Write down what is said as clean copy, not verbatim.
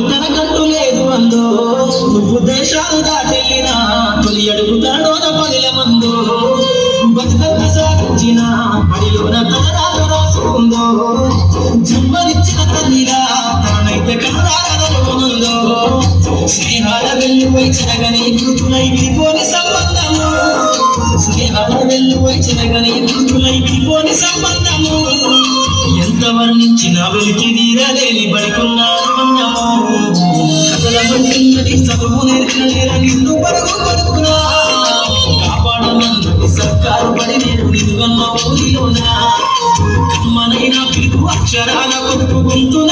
తనకంటూ లేదు అందో నువ్వు దేశాలు దాటెళ్ళినా తొలి అడుగుతాడో పదిల మందు బతుకంత సాగించిన బడిలోన తలరాత రాసుకుందో జన్మనిచ్చిన తల్లిలా తానైతే కనరాగనుందో స్నేహాల వెల్లువై చెరగని కృతులై విడిపోని సంబంధము స్నేహాల వెల్లువై చెరగని కృతులై విడిపోని సంబంధము ఎంత వర్ణించిన వెలికి తీరలేని బడికున్నాడు అన్నము కథల పడుతున్నది చదువు నేర్చిన నేర నిన్ను పరుగు పరుగునా కాపాడమన్నది సర్కారు పడి నేను నిలువన్న ఊరిలోనా కమ్మనైనా పిలుపు అక్షరాల కొడుకు గొంతున